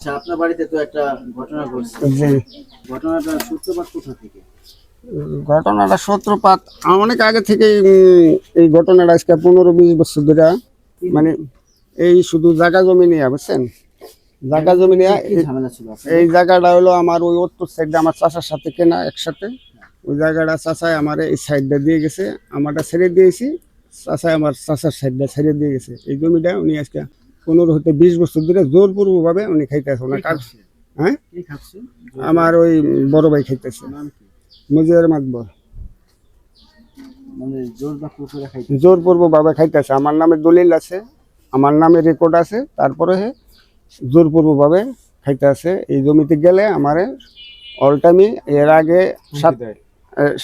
আচ্ছা, আপনার বাড়িতে তো একটা ঘটনা ঘটছে। জি। ঘটনাটার সূত্রপাত কোথা থেকে? ঘটনাটা সূত্রপাত অনেক আগে থেকেই এই ঘটনাটা আজকে 15-20 বছর ধরে কি মানে নিয়ে? এই শুধু জায়গা জমি নিয়ে বুঝছেন, জায়গা জমি নিয়ে কি ঝামেলা ছিল আসলে? এই জায়গাটা হলো আমার ওই উত্তর সাইডে আমার চাচার সাথে কেনা একসাথে। ওই জায়গাটা চাচাই আমার এই সাইডটা দিয়ে গেছে, আমারটা ছেড়ে দিয়েছি, চাচাই আমার চাচার সাইডটা ছেড়ে দিয়ে গেছে। এই জমিটা উনি আজকে 15 হতে 20 বছর ধরে জোরপূর্বকভাবে উনি খাইতেছে ওনার কাজ। হ্যাঁ, কি খাচ্ছে? আমার ওই বড় ভাই খাইতেছে, নাম কি? মুজিবুর মাকবর। মানে জোর বা কুকুরে খাইতে? জোরপূর্বকভাবে খাইতেছে, আমার নামে দলিল আছে, আমার নামে রেকর্ড আছে, তারপরে জোরপূর্বকভাবে খাইতে আছে। এই জমিতে গেলে আমারে অলটাইমই এর আগে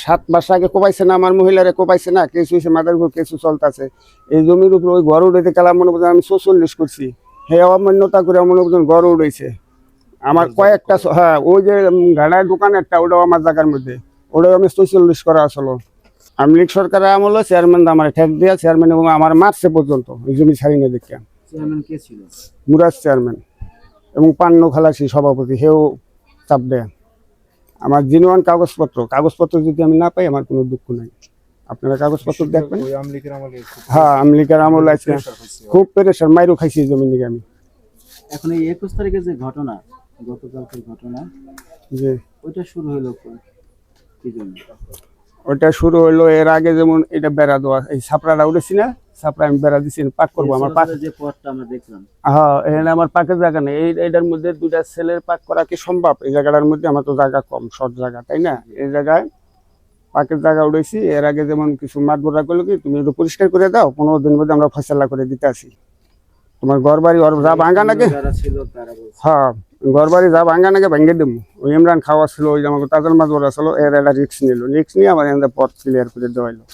7 মাস আগে কোপাইছে না, আমার মহিলারে কোপাইছে না, কেসু হয়েছে, মাদার উপর কেসু চলতেছে। এই জমির উপর ওই ঘর উঠেতে গেলাম মনে করছেন আমি 44 করছি, হে অমান্যতা করে মনে করছেন ঘর উঠেছে আমার কয়েকটা। হ্যাঁ, ওই যে গাড়ার দোকান একটা, ওটাও আমার জায়গার মধ্যে, ওটাও আমি 44 করা আসলো। আওয়ামী লীগ সরকারের আমলে চেয়ারম্যান আমার ঠেক দেওয়া, চেয়ারম্যান এবং আমার মারছে পর্যন্ত এই জমি ছাড়ি না দেখে। চেয়ারম্যান কে ছিল? মুরাজ চেয়ারম্যান এবং পান্ন খালাসি সভাপতি, হেও চাপ দেয়। আমার জিনুয়ান কাগজপত্র যদি আমি না পাই আমার কোনো দুঃখ নাই, আপনারা কাগজপত্র দেখবেন। হ্যাঁ, আওয়ামী লীগের আমল আছে, খুব প্রেশার মাইরও খাইছি এই জমি নিয়ে আমি। এখন এই 21 তারিখে যে ঘটনা, গতকালকের ঘটনা, যে ওইটা শুরু হলো কি জন্য? ওইটা শুরু হলো এর আগে, যেমন এটা বেড়া দেওয়া, এই ছাপড়াটা উঠেছি না, ছাপড়া আমি বেড়া দিচ্ছি, পাক করবো আমার পাক। যে পথটা আমরা দেখলাম, হ্যাঁ, এখানে আমার পাকের জায়গা নেই, এইটার মধ্যে 2টা ছেলের পাক করা কি সম্ভব? এই জায়গাটার মধ্যে আমার তো জায়গা কম, শর্ট জায়গা, তাই না? এই জায়গায় পাকের জায়গা উঠেছি। এর আগে যেমন কিছু মাতবরা করলো কি, তুমি একটু পরিষ্কার করে দাও, 15 দিন মধ্যে আমরা ফয়সালা করে দিতে আসি। তোমার ঘর বাড়ি ওর যা ভাঙ্গা নাকি, যারা ছিল তারা বলছে হ্যাঁ, ঘর বাড়ি যা ভাঙ্গা নাকি ভেঙে দেবো। ওই ইমরান খাওয়া ছিল, ওই আমাকে তাজল মাতবরা ছিল, এর একটা রিক্স নিল, রিক্স নিয়ে আমার এখানে পথ ক্লিয়ার করে দেওয়া হলো।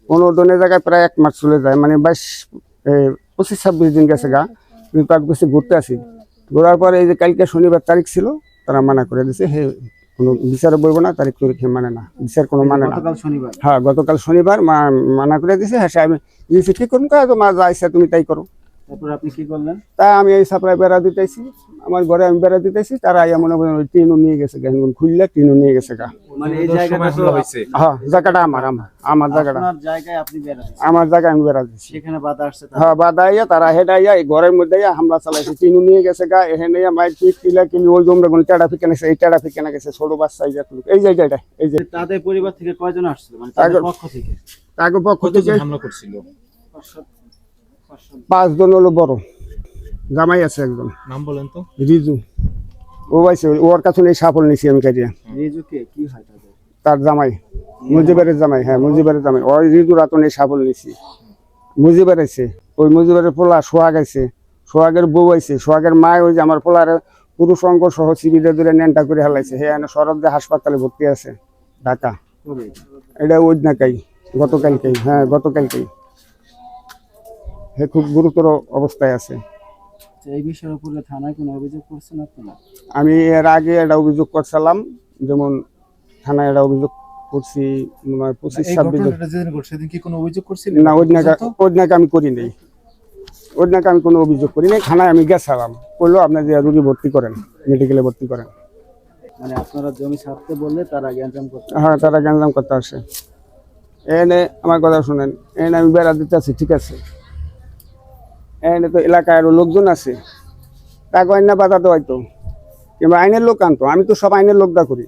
15 দিনের জায়গায় প্রায় 1 মাস চলে যায়, মানে 25-26 দিন গেছে গা। কিন্তু তার বেশি ঘুরতে আসি, ঘোরার পরে এই যে কালকে শনিবার তারিখ ছিল, তারা মানা করে দিছে, হে কোনো বিচারে বইব না, তারিখ তারিখ মানে না, বিচার কোনো মানে না। গতকাল শনিবার। হ্যাঁ, গতকাল শনিবার মানা করে দিছে। হ্যাঁ, আমি কি করুন, মা যা ইচ্ছা তুমি তাই করো। তারপর আপনি কি করলেন? তাই আমি এই সাপ্লাই বেড়া দিতেছি, আমার ঘরে আমি বেড়া দিতেছি, তারা আইয়া মনে করেন ওই টিনও নিয়ে গেছে গা, খুললে টিনও নিয়ে গেছে গা। মানে এই জায়গাটা তো হ্যাঁ, জায়গাটা আমার জায়গাটা, আপনার জায়গায় আপনি বেড়াচ্ছেন, আমার জায়গায় আমি বেড়া দিচ্ছি। সেখানে বাধা আসছে তাদের। হ্যাঁ, বাধা আইয়া তারা হেডা আইয়া এই ঘরের মধ্যে হামলা চালাইছে, টিনও নিয়ে গেছে গা। এখানে মাইক পিক কিলা কিনি, ওই জমরা কোনো ট্রাফিক কেনা গেছে, এই ট্রাফিক কেনা গেছে, ছোট বাচ্চা এই জায়গাটা, এই যে তাদের পরিবার থেকে কয়জন আসছিল, মানে তাদের পক্ষ থেকে? তাকে পক্ষ থেকে হামলা করছিল? 5 জন হলো বড়, জামাই আছে একজন, নাম বলেন তো। রিজু, ও পাইছে, ওর কাছে এই সাফল নিছি আমি কাটিয়া। রিজুকে কি হয় তাদের? তার জামাই, মুজিবের জামাই। হ্যাঁ, মুজিবের জামাই, ওই রিজু রাতন এই সাফল নিছি। মুজিবের আছে, ওই মুজিবের পোলা সোহাগ আছে, সোহাগের বউ আছে, সোহাগের মা ওই যে আমার পোলার পুরুষ অঙ্গ সহ শিবিরে ধরে ন্যানটা করে হেলাইছে। হ্যাঁ, শরৎ হাসপাতালে ভর্তি আছে ঢাকা। কবে? এটা ওই নাকাই, গতকালকেই। হ্যাঁ, গতকালকেই। হে খুব গুরুতর অবস্থায় আছে। এই বিষয়ের উপরে থানায় কোনো অভিযোগ করছেন আপনারা? আমি এর আগে একটা অভিযোগ করছিলাম, যেমন থানায় একটা অভিযোগ করছি মনে হয় 25-26 সেদিন কি কোনো অভিযোগ করছিলেন? না, ওই নাকা আমি করি নাই, ওই নাকা আমি কোনো অভিযোগ করি নাই। থানায় আমি গেছিলাম, বললো আপনার যে রুগী ভর্তি করেন, মেডিকেলে ভর্তি করেন। মানে আপনারা জমি ছাড়তে বললে তারা গ্যাঞ্জাম করতে? হ্যাঁ, তারা গ্যাঞ্জাম করতে আসে। এনে আমার কথা শুনেন, এনে আমি বেড়া দিতে আছি, ঠিক আছে, এনে তো এলাকায় আরো লোকজন আছে, তাকে আইনা বাধা দেওয়াই তো, কিংবা আইনের লোক আনতো। আমি তো সব আইনের লোক দা করি,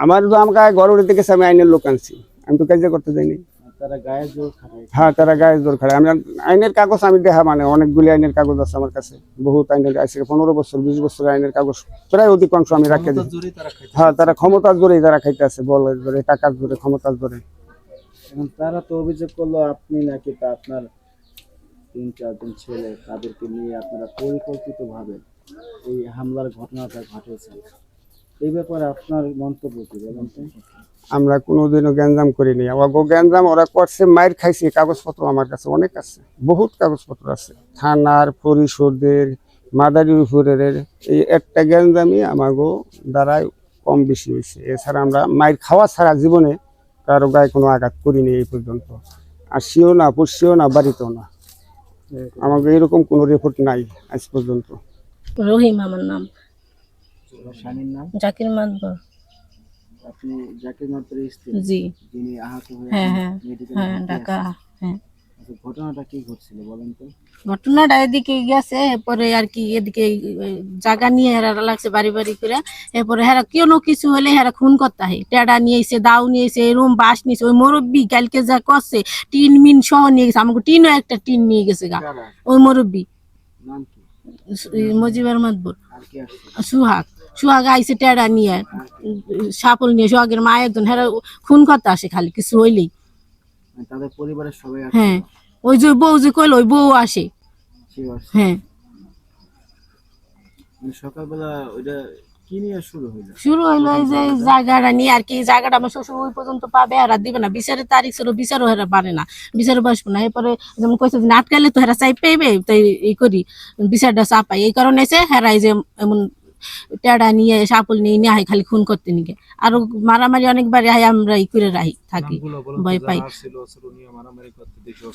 আমার তো আমাকে ঘর উঠে গেছে, আমি আইনের লোক আনছি, আমি তো কাজ করতে যাইনি। তারা গায়ে জোর খাটায়? হ্যাঁ, তারা গায়ে জোর খাড়ে। আমি আইনের কাগজ আমি দেখা, মানে অনেকগুলি আইনের কাগজ আছে আমার কাছে, বহুত আইনের আছে, 15 বছর 20 বছর আইনের কাগজ প্রায় অধিকাংশ আমি রাখি দিই। হ্যাঁ, তারা ক্ষমতার জোরেই তারা খাইতে আছে, বলের জোরে, টাকার জোরে, ক্ষমতার জোরে। এখন তারা তো অভিযোগ করলো আপনি নাকি তা আপনার 3-4 জন ছেলে, তাদেরকে নিয়ে আপনারা পরিকল্পিতভাবে এই হামলার ঘটনাটা ঘটেছে। এই ব্যাপারে আপনার মন্তব্য কি বলেন তো? আমরা কোনোদিনও গ্যাঞ্জাম করিনি, গ্যাঞ্জাম ওরা করছে, মায়ের খাইছি, কাগজপত্র আমার কাছে অনেক আছে, বহুত কাগজপত্র আছে, থানার, পরিষদের, মাদারীপুরের। এই একটা গ্যাঞ্জামই আমাগো দ্বারাই কম বেশি হয়েছে। এছাড়া আমরা মায়ের খাওয়া ছাড়া জীবনে কারো গায়ে কোনো আঘাত করিনি এই পর্যন্ত, আসিও না, পড়ছিও না, বাড়িতেও না। আমাকে এরকম কোনো রিপোর্ট নাই আজ পর্যন্ত। রহিম আমার নাম, আপনার স্বামীর নাম? জাকির মাতবর। আপনি জাকির মাত্রের স্ত্রী, জি, যিনি আহত হয়ে হ্যাঁ হ্যাঁ মেডিকেল হ্যাঁ, ঢাকা। হ্যাঁ, ঘটনাটা কি ঘটছিল বলেন তো? ঘটনাটা এদিকে গেছে, এরপরে আর কি এদিকে জায়গা নিয়ে হেরা লাগছে বাড়ি বাড়ি করে। এরপরে হেরা কোনো কিছু হলে হেরা খুন করতে হয়, টেডা নিয়ে এসে, দাও নিয়ে এসে, এরম বাস নিয়েছে। ওই মুরব্বী কালকে যা করছে, টিন মিন সহ নিয়ে গেছে, আমাকে টিনও একটা টিন নিয়ে গেছে গা। কারা? ওই মুরব্বী নাম কি? মজিবর মাতবর, আর কি আসছে? সুহাগ। সুহাগ আইসে টেডা নিয়ে, সাপল নিয়ে। সোহাগের মা একজন, হেরা খুন করতে আসে খালি কিছু হইলেই। মানে তাদের পরিবারের সবাই হ্যাঁ, আসছিল? ওই যে বউ যে কইল, ওই বউ আসে। সেও আসছে? হ্যাঁ, মানে সকালবেলা ওইটা কি নিয়ে শুরু হইলো? শুরু হইলো এই যে জায়গাটা নিয়ে আর কি। জায়গাটা আমার শ্বশুর ওই পর্যন্ত পাবে, হেরা দিবে না। বিচারের তারিখ ছিল, বিচারও হেরা পারে না, বিচারে বসবো না। এরপরে যেমন কইছে যে আটকালে তো হেরা চাই পেবে, তাই এই করি বিচারটা চাপাই। এই কারণে এসে হেরা এই যে এমন টেডা নিয়ে, সাপল নিয়ে নিয়ে আহে খালি খুন করতে নিয়ে। আরো মারামারি অনেকবার আহে, আমরা ই করে রাহি থাকি, ভয় পাই।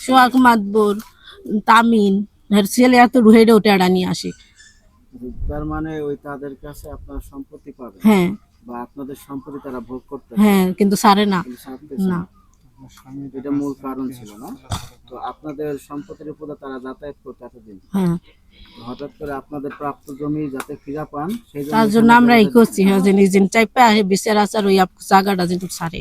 সোহাগ মাতবর, তামিন, হের ছেলে এত ঢুহেডেও টেডা নিয়ে আসে। তার মানে ওই তাদের কাছে আপনার সম্পত্তি পাবে, হ্যাঁ বা আপনাদের সম্পত্তি তারা ভোগ করতে হ্যাঁ, কিন্তু সারে না। কিন্তু ছাড়তেছে না, না। এটা মূল কারণ ছিল না? তো আপনাদের সম্পত্তির উপরে তারা যাতায়াত করতে এতদিন, হ্যাঁ, তো হঠাৎ করে আপনাদের প্রাপ্ত জমি যাতে ফিরা পান সেই তার জন্য আমরা ই করছি। হ্যাঁ, যে নিজে চাইপা বিচার আচার ওই জায়গাটা যেটুকু সারে।